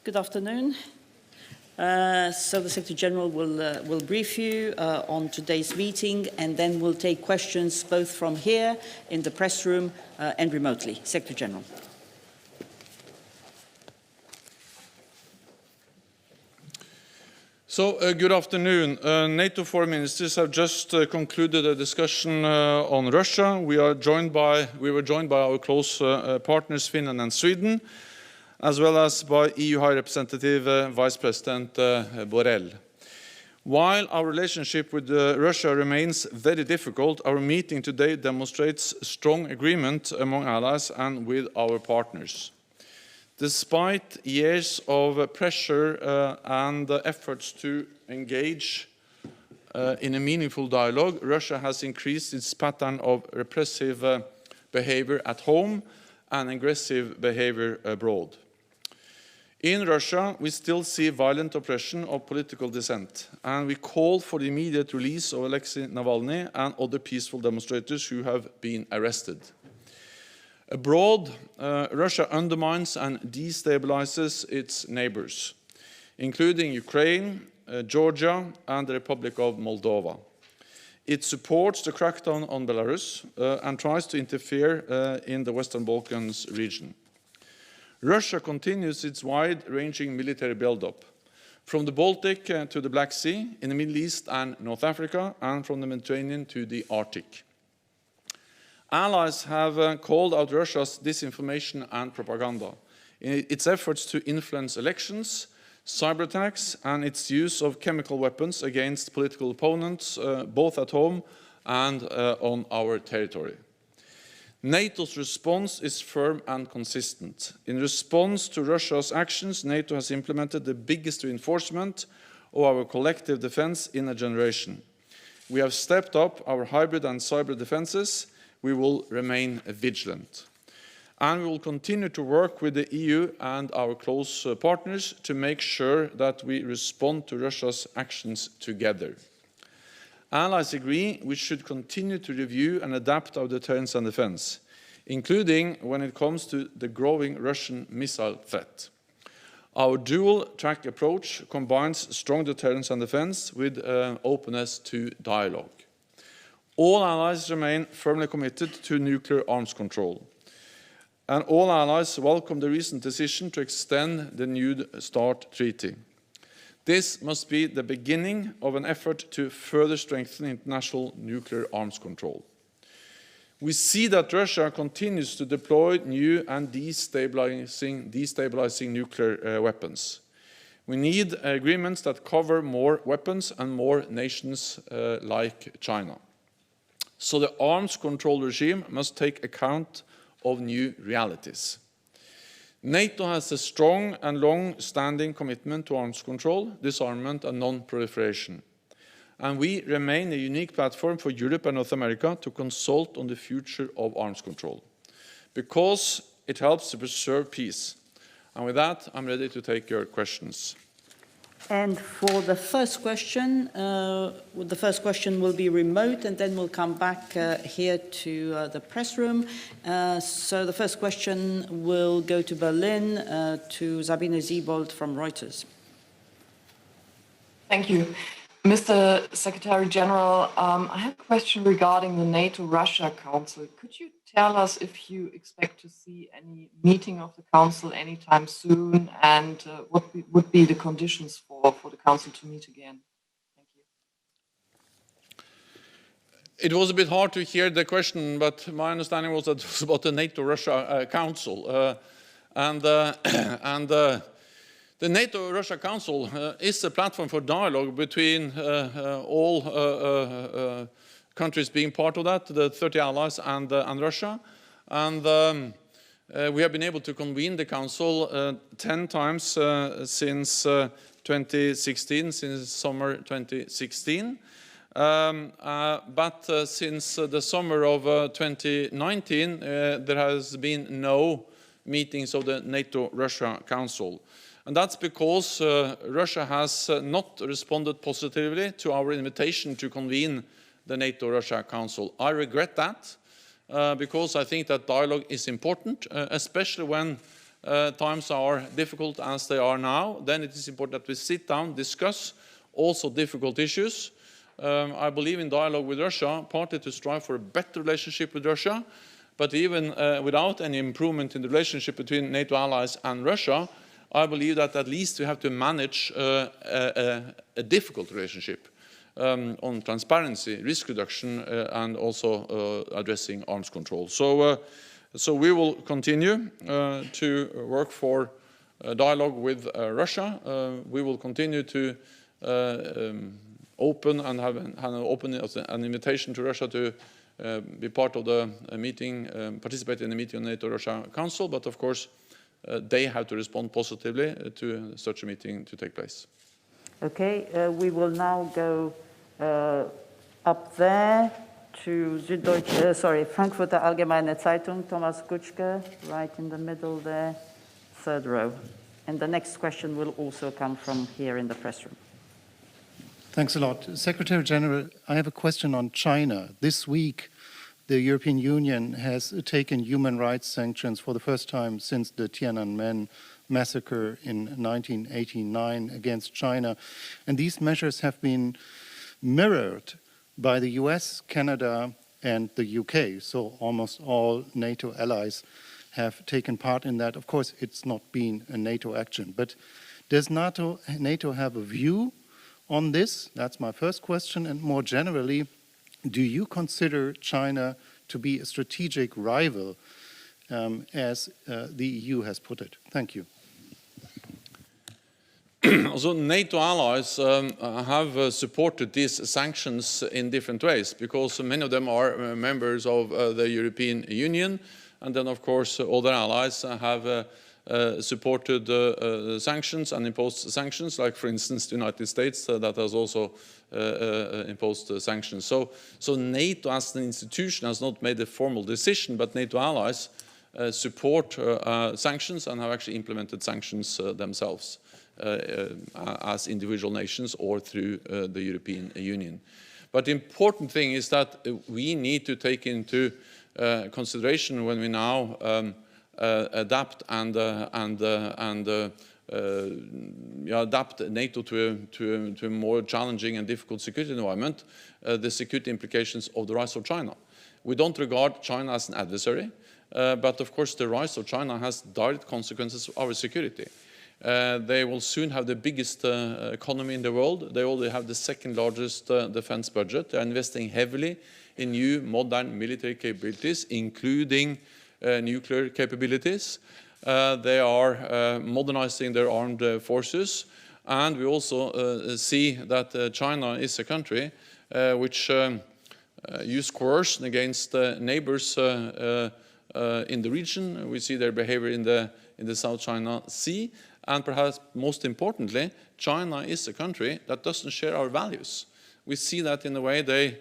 Good afternoon. So the Secretary General will brief you on today's meeting, and then we'll take questions both from here in the press room and remotely. Secretary General. So, good afternoon. NATO foreign ministers have just concluded a discussion on Russia. We were joined by our close partners, Finland and Sweden, as well as by EU High Representative Vice President Borrell. While our relationship with Russia remains very difficult, our meeting today demonstrates strong agreement among allies and with our partners. Despite years of pressure and efforts to engage in a meaningful dialogue, Russia has increased its pattern of repressive behavior at home and aggressive behavior abroad. In Russia, we still see violent oppression of political dissent, and we call for the immediate release of Alexei Navalny and other peaceful demonstrators who have been arrested. Abroad, Russia undermines and destabilizes its neighbors, including Ukraine, Georgia, and the Republic of Moldova. It supports the crackdown on Belarus and tries to interfere in the Western Balkans region. Russia continues its wide-ranging military buildup, from the Baltic to the Black Sea, in the Middle East and North Africa, and from the Mediterranean to the Arctic. Allies have called out Russia's disinformation and propaganda in its efforts to influence elections, cyber attacks, and its use of chemical weapons against political opponents, both at home and on our territory. NATO's response is firm and consistent. In response to Russia's actions, NATO has implemented the biggest reinforcement of our collective defense in a generation. We have stepped up our hybrid and cyber defenses. We will remain vigilant. And we will continue to work with the EU and our close partners to make sure that we respond to Russia's actions together. Allies agree we should continue to review and adapt our deterrence and defense, including when it comes to the growing Russian missile threat. Our dual-track approach combines strong deterrence and defense with openness to dialogue. All allies remain firmly committed to nuclear arms control, and all allies welcome the recent decision to extend the New START treaty. This must be the beginning of an effort to further strengthen international nuclear arms control. We see that Russia continues to deploy new and destabilizing nuclear weapons. We need agreements that cover more weapons and more nations like China. So the arms control regime must take account of new realities. NATO has a strong and long-standing commitment to arms control, disarmament and non-proliferation. And we remain a unique platform for Europe and North America to consult on the future of arms control, because it helps to preserve peace. And with that, I'm ready to take your questions. And for the first question will be remote, and then we'll come back here to the press room. So the first question will go to Berlin, to Sabine Siebold from Reuters. Thank you. Mr. Secretary General, I have a question regarding the NATO-Russia Council. Could you tell us if you expect to see any meeting of the Council anytime soon, and what would be the conditions for the Council to meet again? Thank you. It was a bit hard to hear the question, but my understanding was that it was about the NATO-Russia Council. The NATO-Russia Council is a platform for dialogue between all countries being part of that, the 30 allies and Russia. And we have been able to convene the Council 10 times since 2016, since summer 2016. But since the summer of 2019, there has been no meetings of the NATO-Russia Council. And that's because Russia has not responded positively to our invitation to convene the NATO-Russia Council. I regret that because I think that dialogue is important, especially when times are difficult as they are now, then it is important that we sit down, discuss also difficult issues. I believe in dialogue with Russia, partly to strive for a better relationship with Russia, but even without any improvement in the relationship between NATO allies and Russia, I believe that at least we have to manage a difficult relationship on transparency, risk reduction, and also addressing arms control. So we will continue to work for dialogue with Russia. We will continue to open and have an invitation to Russia to be part of the meeting, participate in the meeting on the NATO-Russia Council, but of course they have to respond positively to such a meeting to take place. Okay, we will now go up there to Frankfurter Allgemeine Zeitung, Thomas Kutschke, right in the middle there, third row. And the next question will also come from here in the press room. Thanks a lot. Secretary General, I have a question on China. This week, the European Union has taken human rights sanctions for the first time since the Tiananmen massacre in 1989 against China. And these measures have been mirrored by the US, Canada, and the UK. So almost all NATO allies have taken part in that. Of course, it's not been a NATO action. But does NATO have a view on this? That's my first question. And more generally, do you consider China to be a strategic rival, as the EU has put it? Thank you. Also, NATO allies have supported these sanctions in different ways, because many of them are members of the European Union, and then of course other allies have supported sanctions and imposed sanctions, like for instance the United States that has also imposed sanctions. So NATO as an institution has not made a formal decision, but NATO allies support sanctions and have actually implemented sanctions themselves as individual nations or through the European Union. But the important thing is that we need to take into consideration when we now adapt and adapt NATO to a more challenging and difficult security environment, the security implications of the rise of China. We don't regard China as an adversary, but of course the rise of China has direct consequences for our security. They will soon have the biggest economy in the world. They already have the second largest defense budget. They are investing heavily in new modern military capabilities, including nuclear capabilities. They are modernizing their armed forces. And we also see that China is a country which use coercion against neighbors in the region. We see their behavior in the South China Sea. And perhaps most importantly, China is a country that doesn't share our values. We see that in the way they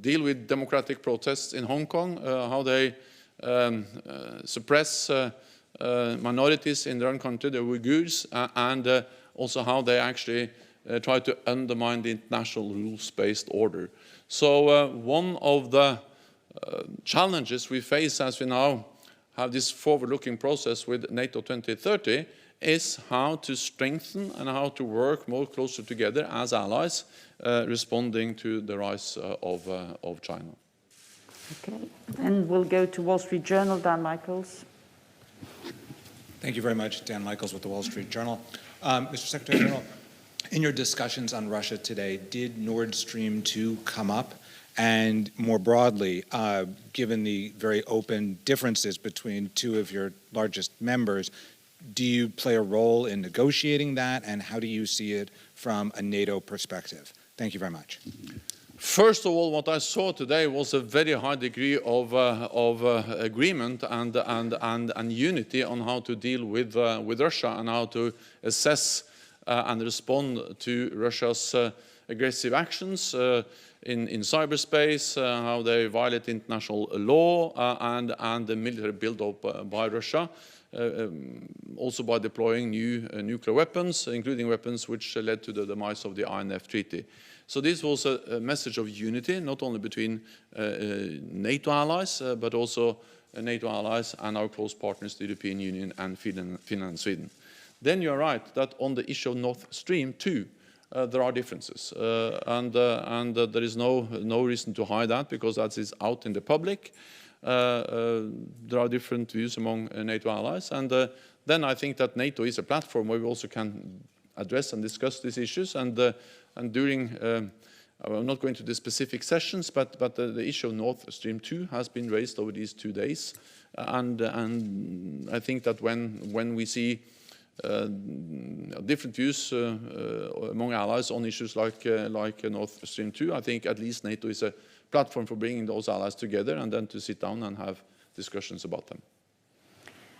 deal with democratic protests in Hong Kong, how they suppress minorities in their own country, the Uyghurs, and also how they actually try to undermine the international rules-based order. So one of the challenges we face as we now have this forward-looking process with NATO 2030 is how to strengthen and how to work more closely together as allies responding to the rise of China. Okay, then we'll go to Wall Street Journal, Dan Michaels. Thank you very much, Dan Michaels with the Wall Street Journal. Mr. Secretary General, in your discussions on Russia today, did Nord Stream 2 come up? And more broadly, given the very open differences between two of your largest members, do you play a role in negotiating that, and how do you see it from a NATO perspective? Thank you very much. First of all, what I saw today was a very high degree of agreement and unity on how to deal with Russia and how to assess and respond to Russia's aggressive actions in cyberspace, how they violate international law, and the military build-up by Russia, also by deploying new nuclear weapons, including weapons which led to the demise of the INF Treaty. So this was a message of unity, not only between NATO allies, but also NATO allies and our close partners, the European Union and Finland and Sweden. Then you are right that on the issue of Nord Stream 2, there are differences, and there is no reason to hide that, because that is out in the public. There are different views among NATO allies, and then I think that NATO is a platform where we also can address and discuss these issues. And during, I'm not going to the specific sessions, but the issue of Nord Stream 2 has been raised over these 2 days, and I think that when we see different views among allies on issues like Nord Stream 2, I think at least NATO is a platform for bringing those allies together and then to sit down and have discussions about them.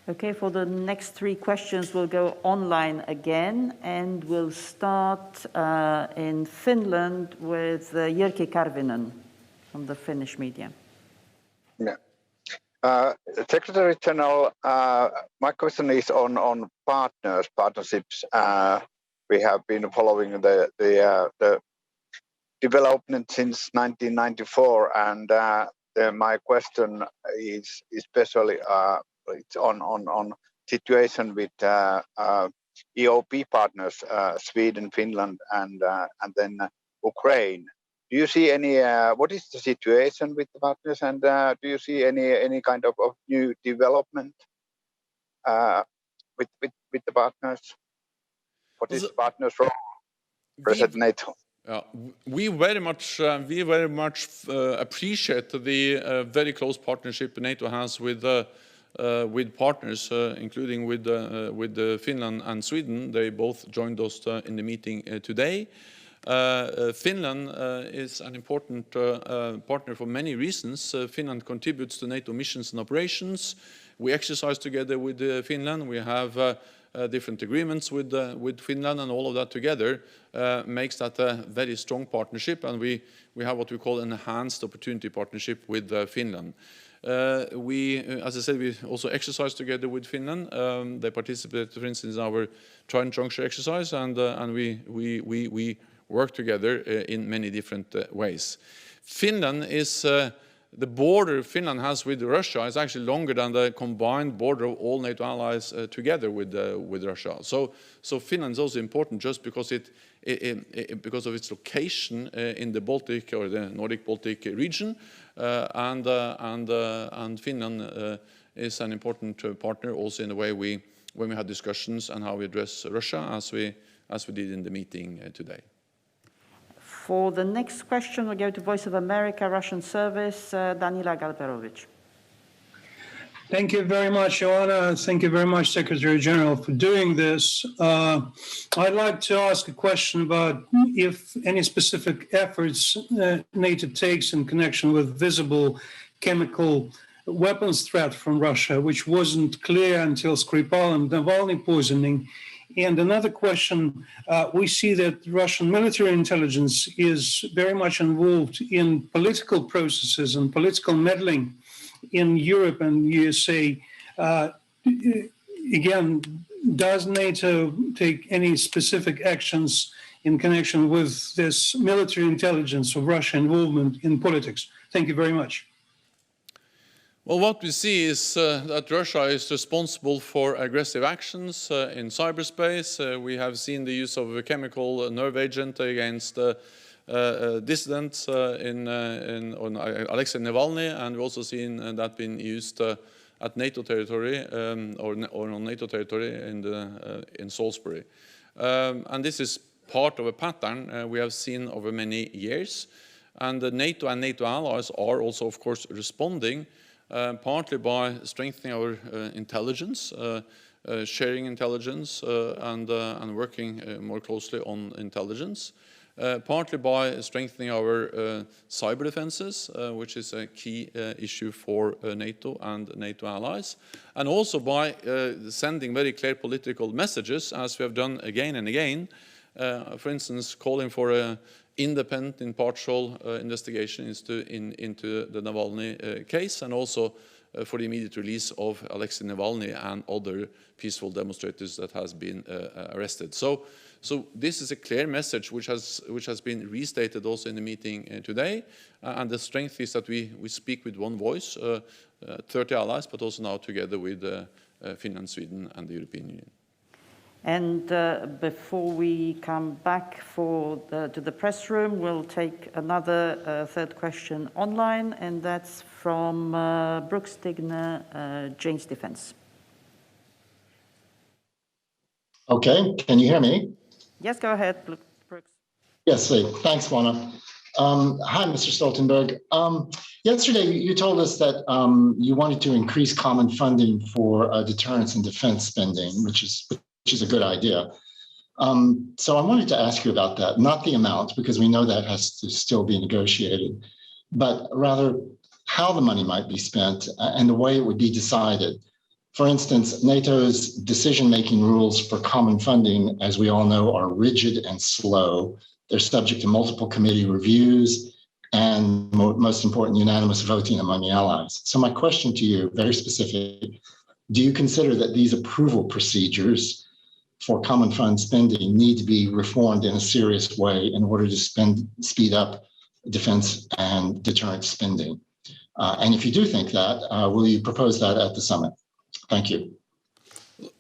Okay, for the next 3 questions, we'll go online again, and we'll start in Finland with Jyrki Karvinen from the Finnish media. Yeah. Secretary General, my question is on partnerships. We have been following the development since 1994, and my question is especially it's on situation with EOP partners, Sweden, Finland, and then Ukraine. Do you see any? What is the situation with the partners, and do you see any kind of new development with the partners? What is the partners' role, President NATO? We very much appreciate the very close partnership NATO has with partners, including with Finland and Sweden. They both joined us in the meeting today. Finland is an important partner for many reasons. Finland contributes to NATO missions and operations. We exercise together with Finland. We have different agreements with Finland, and all of that together makes that a very strong partnership. And we have what we call an enhanced opportunity partnership with Finland. As I said, we also exercise together with Finland. They participate, for instance, in our Trident Juncture exercise, and we work together in many different ways. Finland is the border Finland has with Russia is actually longer than the combined border of all NATO allies together with Russia. So Finland is also important just because because of its location in the Baltic or the Nordic Baltic region, and Finland is an important partner also in the way when we have discussions and how we address Russia, as we did in the meeting today. For the next question, we'll go to Voice of America, Russian Service, Danila Galperovich. Thank you very much, Joanna. Thank you very much, Secretary General, for doing this. I'd like to ask a question about if any specific efforts NATO takes in connection with visible chemical weapons threat from Russia, which wasn't clear until Skripal and Navalny poisoning. And another question, we see that Russian military intelligence is very much involved in political processes and political meddling in Europe and USA. Again, does NATO take any specific actions in connection with this military intelligence of Russian involvement in politics? Thank you very much. Well, what we see is that Russia is responsible for aggressive actions in cyberspace. We have seen the use of a chemical nerve agent against dissidents on Alexei Navalny, and we've also seen that being used at NATO territory or on NATO territory in Salisbury. And this is part of a pattern we have seen over many years. And NATO and NATO allies are also, of course, responding partly by strengthening our intelligence, sharing intelligence, and working more closely on intelligence. Partly by strengthening our cyber defenses, which is a key issue for NATO and NATO allies, and also by sending very clear political messages, as we have done again and again, for instance, calling for an independent, impartial investigation into the Navalny case, and also for the immediate release of Alexei Navalny and other peaceful demonstrators that has been arrested. So this is a clear message which has been restated also in the meeting today, and the strength is that we speak with one voice, 30 allies, but also now together with Finland, Sweden, and the European Union. And before we come back to the press room, we'll take another third question online, and that's from Brooks Stigner, Jane's Defense. Okay, can you hear me? Yes, go ahead, Brooks. Yes, thanks, Juana. Hi, Mr. Stoltenberg. Yesterday, you told us that you wanted to increase common funding for deterrence and defense spending, which is a good idea. So I wanted to ask you about that, not the amount, because we know that has to still be negotiated, but rather how the money might be spent and the way it would be decided. For instance, NATO's decision-making rules for common funding, as we all know, are rigid and slow. They're subject to multiple committee reviews and, most important, unanimous voting among the allies. So my question to you, very specific, do you consider that these approval procedures for common fund spending need to be reformed in a serious way in order to speed up defense and deterrence spending? And if you do think that, will you propose that at the summit? Thank you.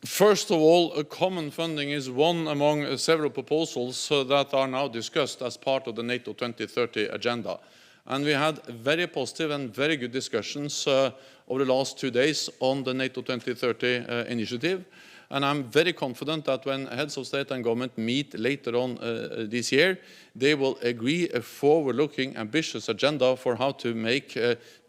First of all, common funding is one among several proposals that are now discussed as part of the NATO 2030 agenda. And we had very positive and very good discussions over the last 2 days on the NATO 2030 initiative. And I'm very confident that when heads of state and government meet later on this year, they will agree a forward-looking, ambitious agenda for how to make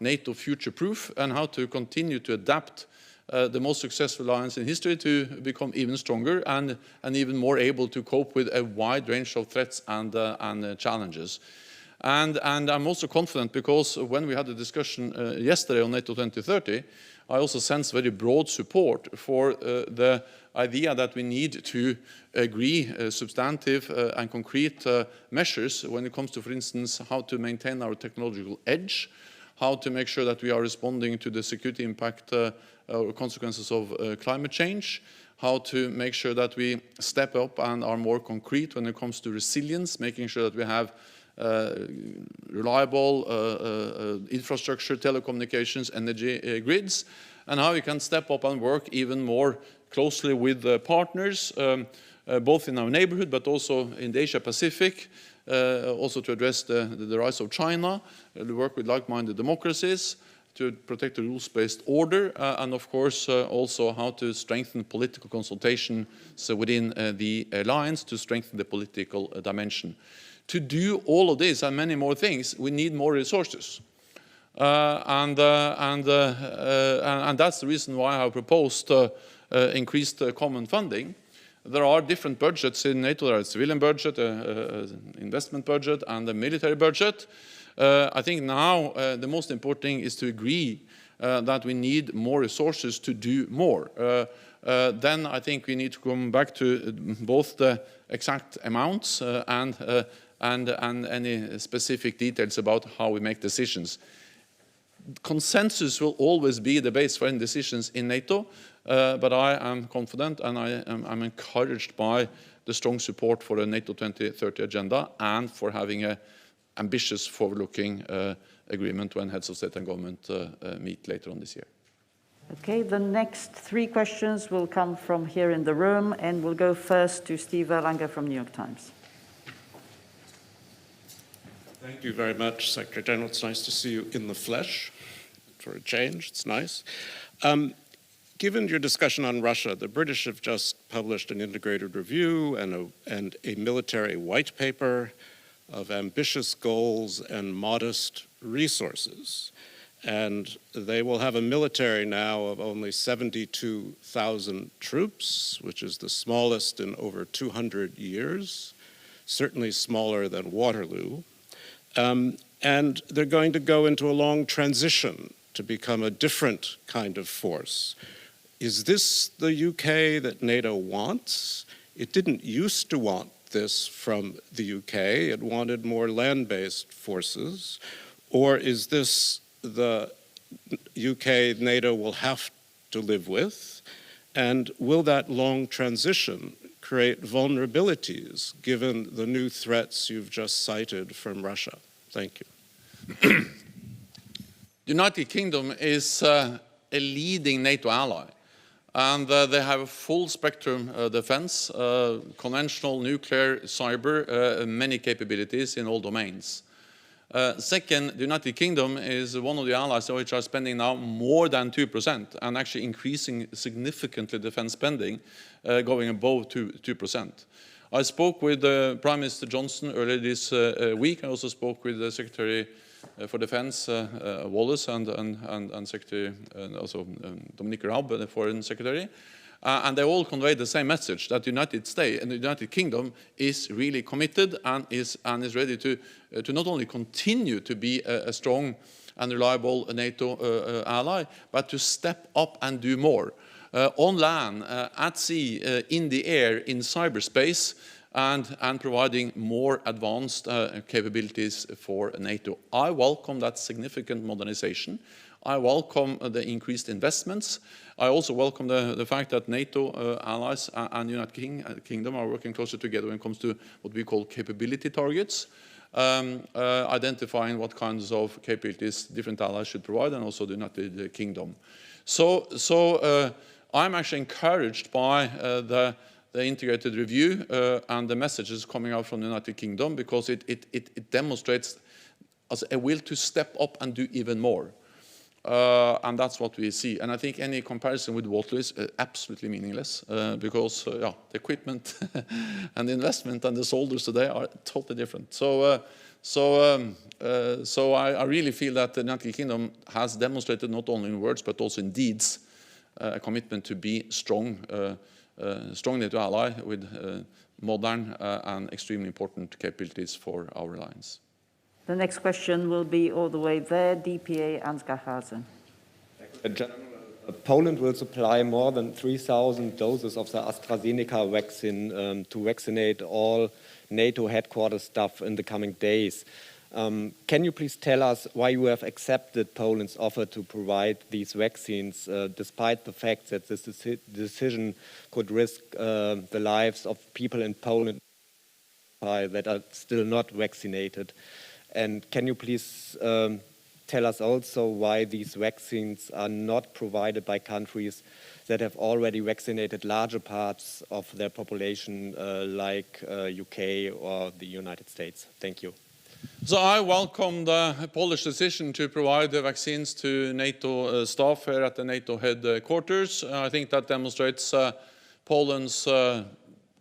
NATO future-proof and how to continue to adapt the most successful alliance in history to become even stronger and even more able to cope with a wide range of threats and challenges. And I'm also confident because when we had a discussion yesterday on NATO 2030, I also sense very broad support for the idea that we need to agree substantive and concrete measures when it comes to, for instance, how to maintain our technological edge, how to make sure that we are responding to the security impact or consequences of climate change, how to make sure that we step up and are more concrete when it comes to resilience, making sure that we have reliable infrastructure, telecommunications, energy grids, and how we can step up and work even more closely with partners, both in our neighborhood but also in the Asia-Pacific, also to address the rise of China, to work with like-minded democracies, to protect the rules-based order, and of course also how to strengthen political consultations within the alliance to strengthen the political dimension. To do all of this and many more things, we need more resources. And that's the reason why I have proposed increased common funding. There are different budgets in NATO. There is a civilian budget, investment budget, and a military budget. I think now the most important thing is to agree that we need more resources to do more. Then I think we need to come back to both the exact amounts and any specific details about how we make decisions. Consensus will always be the base for any decisions in NATO, but I am confident and I'm encouraged by the strong support for the NATO 2030 agenda and for having an ambitious forward-looking agreement when heads of state and government meet later on this year. Okay, the next 3 questions will come from here in the room, and we'll go first to Steve Erlanger from New York Times. Thank you very much, Secretary General. It's nice to see you in the flesh for a change. It's nice. Given your discussion on Russia, the British have just published an integrated review and a military white paper of ambitious goals and modest resources. And they will have a military now of only 72,000 troops, which is the smallest in over 200 years, certainly smaller than Waterloo. And they're going to go into a long transition to become a different kind of force. Is this the UK that NATO wants? It didn't used to want this from the UK. It wanted more land-based forces. Or is this the UK, NATO will have to live with? And will that long transition create vulnerabilities given the new threats you've just cited from Russia? Thank you. The United Kingdom is a leading NATO ally, and they have a full spectrum defense, conventional, nuclear, cyber, many capabilities in all domains. Second, the United Kingdom is one of the allies which are spending now more than 2% and actually increasing significantly defense spending, going above 2%. I spoke with Prime Minister Johnson earlier this week. I also spoke with the Secretary for Defense, Wallace, and Secretary, also Dominique Raab, the Foreign Secretary. And they all conveyed the same message, that the United States and the United Kingdom is really committed and is ready to not only continue to be a strong and reliable NATO ally, but to step up and do more on land, at sea, in the air, in cyberspace, and providing more advanced capabilities for NATO. I welcome that significant modernization. I welcome the increased investments. I also welcome the fact that NATO allies and the United Kingdom are working closer together when it comes to what we call capability targets, identifying what kinds of capabilities different allies should provide, and also the United Kingdom. So I'm actually encouraged by the integrated review and the messages coming out from the United Kingdom, because it demonstrates a will to step up and do even more. And that's what we see. And I think any comparison with Waterloo is absolutely meaningless, because the equipment and the investment and the soldiers today are totally different. So I really feel that the United Kingdom has demonstrated, not only in words but also in deeds, a commitment to be strong NATO ally with modern and extremely important capabilities for our alliance. The next question will be all the way there, DPA Ansgar Hazen. Poland will supply more than 3,000 doses of the AstraZeneca vaccine to vaccinate all NATO headquarters staff in the coming days. Can you please tell us why you have accepted Poland's offer to provide these vaccines, despite the fact that this decision could risk the lives of people in Poland that are still not vaccinated? And can you please tell us also why these vaccines are not provided by countries that have already vaccinated larger parts of their population, like UK or the United States? Thank you. So I welcome the Polish decision to provide the vaccines to NATO staff here at the NATO headquarters. I think that demonstrates Poland's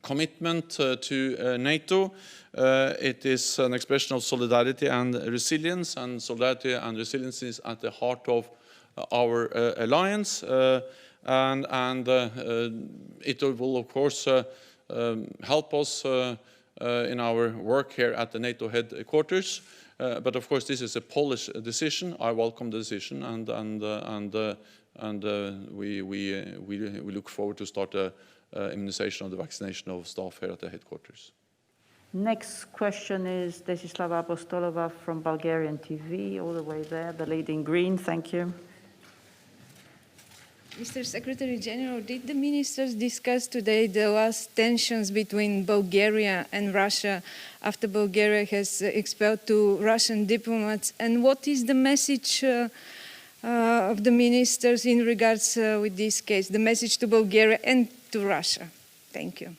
commitment to NATO. It is an expression of solidarity and resilience, and solidarity and resilience is at the heart of our alliance. And it will, of course, help us in our work here at the NATO headquarters. But of course, this is a Polish decision. I welcome the decision, and we look forward to start the immunization of the vaccination of staff here at the headquarters. Next question is Desislava Apostolova from Bulgarian TV, all the way there, the lady in green. Thank you. Mr. Secretary General, did the ministers discuss today the last tensions between Bulgaria and Russia after Bulgaria has expelled 2 Russian diplomats? And what is the message of the ministers in regards with this case, the message to Bulgaria and to Russia? Thank you.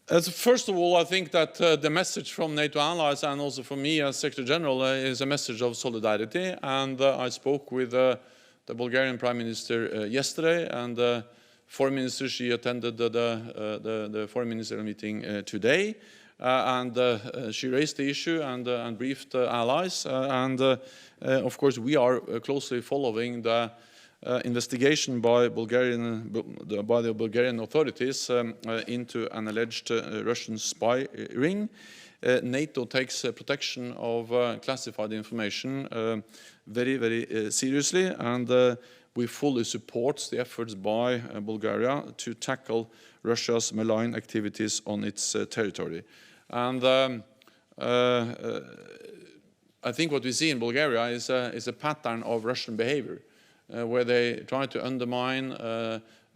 First of all, I think that the message from NATO allies and also from me as Secretary General is a message of solidarity. And I spoke with the Bulgarian Prime Minister yesterday, and the Foreign Minister, she attended the Foreign Ministerial meeting today, and she raised the issue and briefed allies. Of course, we are closely following the investigation by the Bulgarian authorities into an alleged Russian spy ring. NATO takes protection of classified information very, very seriously, and we fully support the efforts by Bulgaria to tackle Russia's malign activities on its territory. And I think what we see in Bulgaria is a pattern of Russian behavior, where they try to undermine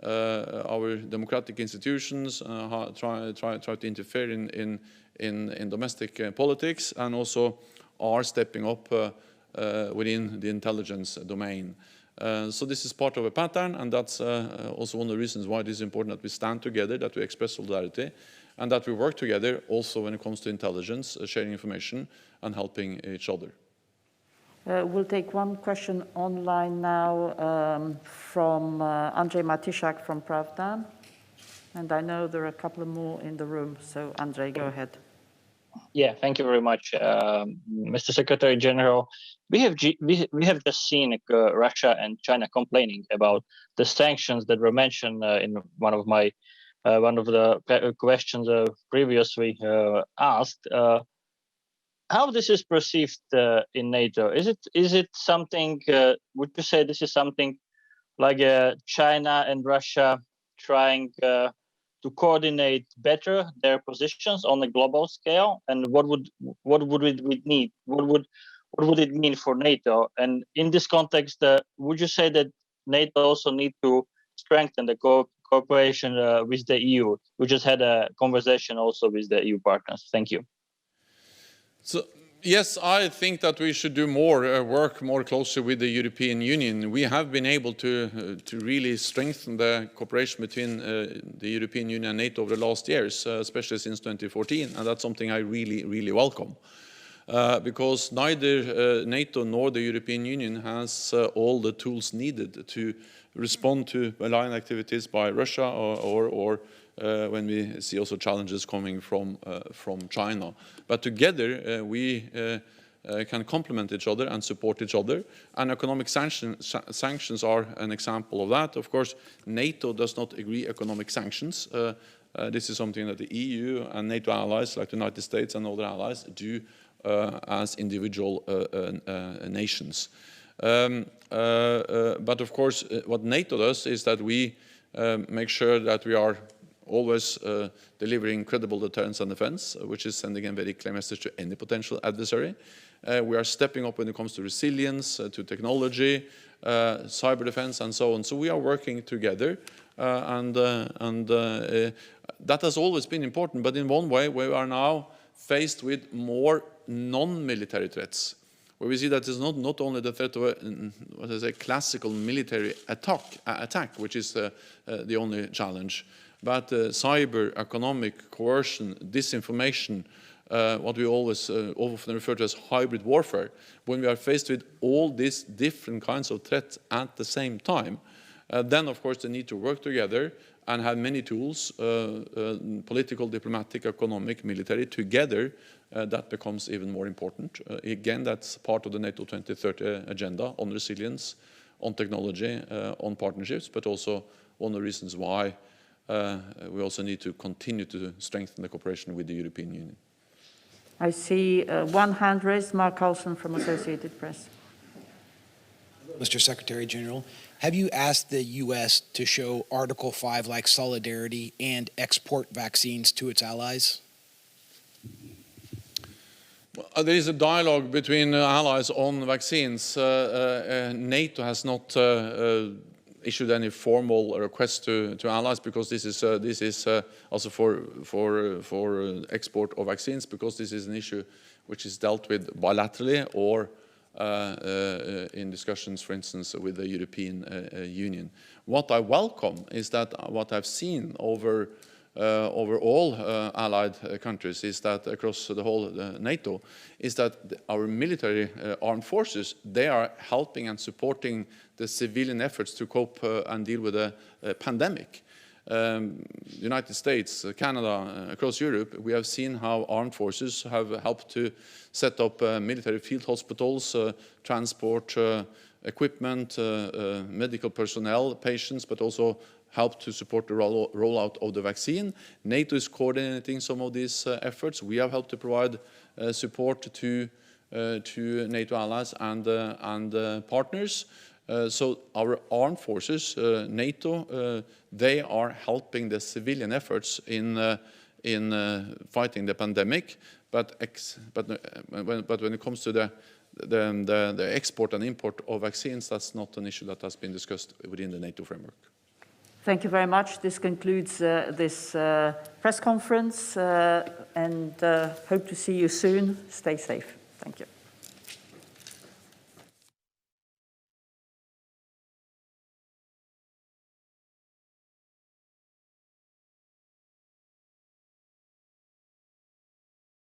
our democratic institutions, try to interfere in domestic politics, and also are stepping up within the intelligence domain. So this is part of a pattern, and that's also one of the reasons why it is important that we stand together, that we express solidarity, and that we work together also when it comes to intelligence, sharing information, and helping each other. We'll take one question online now from Andrzej Matysiak from Pravda. And I know there are a couple more in the room, so Andrzej, go ahead. Yeah, thank you very much, Mr. Secretary General. We have just seen Russia and China complaining about the sanctions that were mentioned in one of the questions previously asked. How this is perceived in NATO? Is it something? Would you say this is something like China and Russia trying to coordinate better their positions on a global scale? And what would it need? What would it mean for NATO? And in this context, would you say that NATO also need to strengthen the cooperation with the EU? We just had a conversation also with the EU partners. Thank you. So, yes, I think that we should do more, work more closely with the European Union. We have been able to really strengthen the cooperation between the European Union and NATO over the last years, especially since 2014, and that's something I really welcome. Because neither NATO nor the European Union has all the tools needed to respond to malign activities by Russia or when we see also challenges coming from China. But together we can complement each other and support each other, and economic sanctions are an example of that. Of course, NATO does not agree economic sanctions. This is something that the EU and NATO allies, like the United States and other allies, do as individual nations. But of course, what NATO does is that we make sure that we are always delivering credible deterrence and defense, which is sending a very clear message to any potential adversary. We are stepping up when it comes to resilience, to technology, cyber defense, and so on. So we are working together, and that has always been important. But in one way, we are now faced with more non-military threats, where we see that it's not only the threat of a classical military attack, which is the only challenge, but cyber, economic, coercion, disinformation, what we always often refer to as hybrid warfare. When we are faced with all these different kinds of threats at the same time, then of course they need to work together and have many tools, political, diplomatic, economic, military, together. That becomes even more important. Again, that's part of the NATO 2030 agenda on resilience, on technology, on partnerships, but also one of the reasons why we also need to continue to strengthen the cooperation with the European Union. I see one hand raised, Mark Olsen from Associated Press. Mr. Secretary General, have you asked the U.S. to show Article 5-like solidarity and export vaccines to its allies? Well, there is a dialogue between allies on vaccines. NATO has not issued any formal request to allies, because this is also for export of vaccines, because this is an issue which is dealt with bilaterally or in discussions, for instance, with the European Union. What I welcome is that what I've seen over all allied countries is that across the whole NATO is that our military armed forces, they are helping and supporting the civilian efforts to cope and deal with the pandemic. United States, Canada, across Europe, we have seen how armed forces have helped to set up military field hospitals, transport equipment, medical personnel, patients, but also help to support the rollout of the vaccine. NATO is coordinating some of these efforts. We have helped to provide support to NATO allies and partners. So our armed forces, NATO, they are helping the civilian efforts in fighting the pandemic. But when it comes to the export and import of vaccines, that's not an issue that has been discussed within the NATO framework. Thank you very much. This concludes this press conference, and hope to see you soon. Stay safe. Thank you.